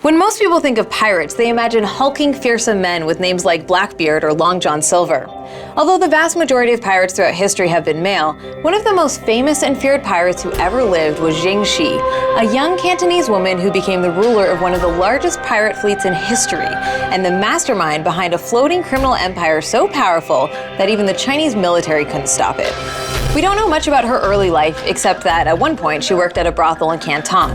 When most people think of pirates, they imagine hulking, fearsome men with names like Blackbeard or Long John Silver. Although the vast majority of pirates throughout history have been male, one of the most famous and feared pirates who ever lived was Ching Shih, a young Cantonese woman who became the ruler of one of the largest pirate fleets in history, and the mastermind behind a floating criminal empire so powerful that even the Chinese military couldn't stop it. We don't know much about her early life, except that at one point she worked at a brothel in Canton.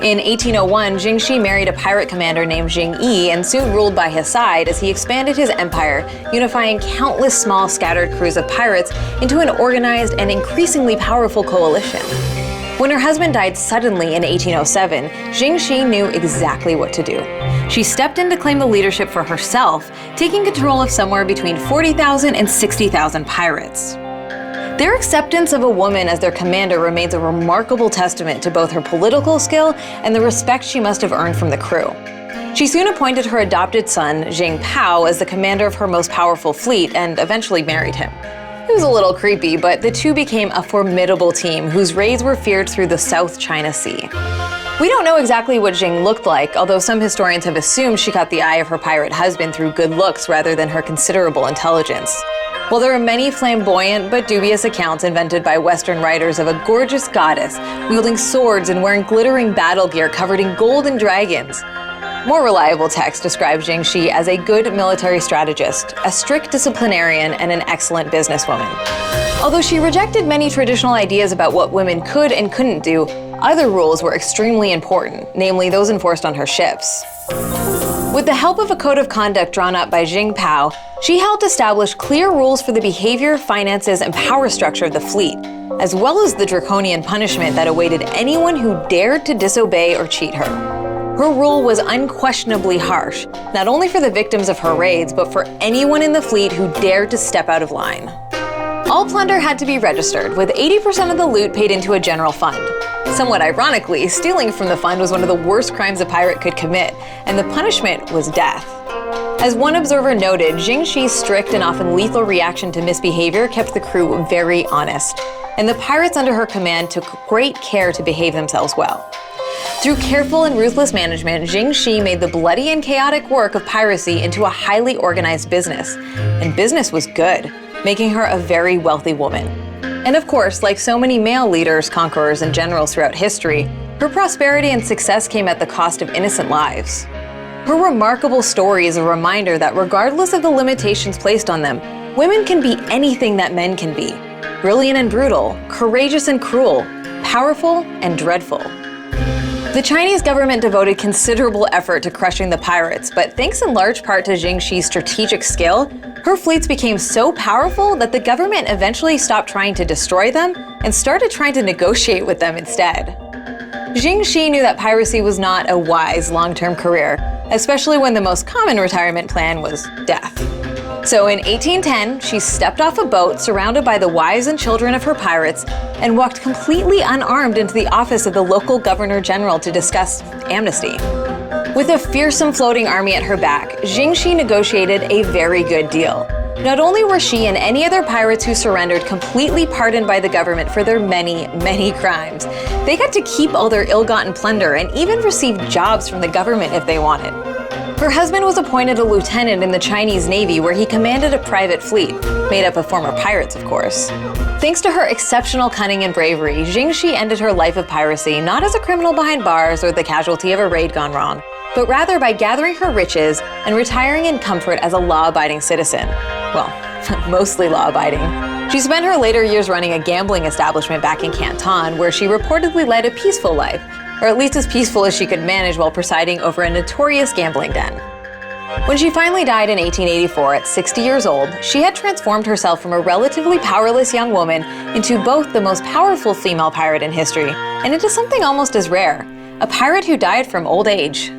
In 1801, Ching Shih married a pirate commander named Ching Shih and soon ruled by his side as he expanded his empire, unifying countless small scattered crews of pirates into an organized and increasingly powerful coalition. When her husband died suddenly in 1807, Ching Shih knew exactly what to do. She stepped in to claim the leadership for herself, taking control of somewhere between 40,000 and 60,000 pirates. Their acceptance of a woman as their commander remains a remarkable testament to both her political skill and the respect she must have earned from the crew. She soon appointed her adopted son, Jing Pao, as the commander of her most powerful fleet and eventually married him. It was a little creepy, but the two became a formidable team whose raids were feared through the South China Sea. We don't know exactly what Jing looked like, although some historians have assumed she caught the eye of her pirate husband through good looks rather than her considerable intelligence. While there are many flamboyant but dubious accounts invented by Western writers of a gorgeous goddess wielding swords and wearing glittering battle gear covered in gold and dragons, more reliable texts describe Ching Shih as a good military strategist, a strict disciplinarian, and an excellent businesswoman. Although she rejected many traditional ideas about what women could and couldn't do, other rules were extremely important, namely those enforced on her ships. With the help of a code of conduct drawn up by Jing Pao, she helped establish clear rules for the behavior, finances, and power structure of the fleet, as well as the draconian punishment that awaited anyone who dared to disobey or cheat her. Her rule was unquestionably harsh, not only for the victims of her raids, but for anyone in the fleet who dared to step out of line. All plunder had to be registered, with 80% of the loot paid into a general fund. Somewhat ironically, stealing from the fund was one of the worst crimes a pirate could commit, and the punishment was death. As one observer noted, Ching Shih's strict and often lethal reaction to misbehavior kept the crew very honest, and the pirates under her command took great care to behave themselves well. Through careful and ruthless management, Ching Shih made the bloody and chaotic work of piracy into a highly organized business, and business was good, making her a very wealthy woman. And of course, like so many male leaders, conquerors, and generals throughout history, her prosperity and success came at the cost of innocent lives. Her remarkable story is a reminder that regardless of the limitations placed on them, women can be anything that men can be. Brilliant and brutal, courageous and cruel, powerful and dreadful. The Chinese government devoted considerable effort to crushing the pirates, but thanks in large part to Ching Shih's strategic skill, her fleets became so powerful that the government eventually stopped trying to destroy them and started trying to negotiate with them instead. Ching Shih knew that piracy was not a wise long-term career, especially when the most common retirement plan was death. So in 1810, she stepped off a boat surrounded by the wives and children of her pirates and walked completely unarmed into the office of the local governor general to discuss amnesty. With a fearsome floating army at her back, Ching Shih negotiated a very good deal. Not only were she and any other pirates who surrendered completely pardoned by the government for their many, many crimes, they got to keep all their ill-gotten plunder and even receive jobs from the government if they wanted. Her husband was appointed a lieutenant in the Chinese Navy where he commanded a private fleet, made up of former pirates, of course. Thanks to her exceptional cunning and bravery, Ching Shih ended her life of piracy not as a criminal behind bars or the casualty of a raid gone wrong, but rather by gathering her riches and retiring in comfort as a law-abiding citizen. Well, mostly law-abiding. She spent her later years running a gambling establishment back in Canton, where she reportedly led a peaceful life, or at least as peaceful as she could manage while presiding over a notorious gambling den. When she finally died in 1884 at 60 years old, she had transformed herself from a relatively powerless young woman into both the most powerful female pirate in history and into something almost as rare, a pirate who died from old age.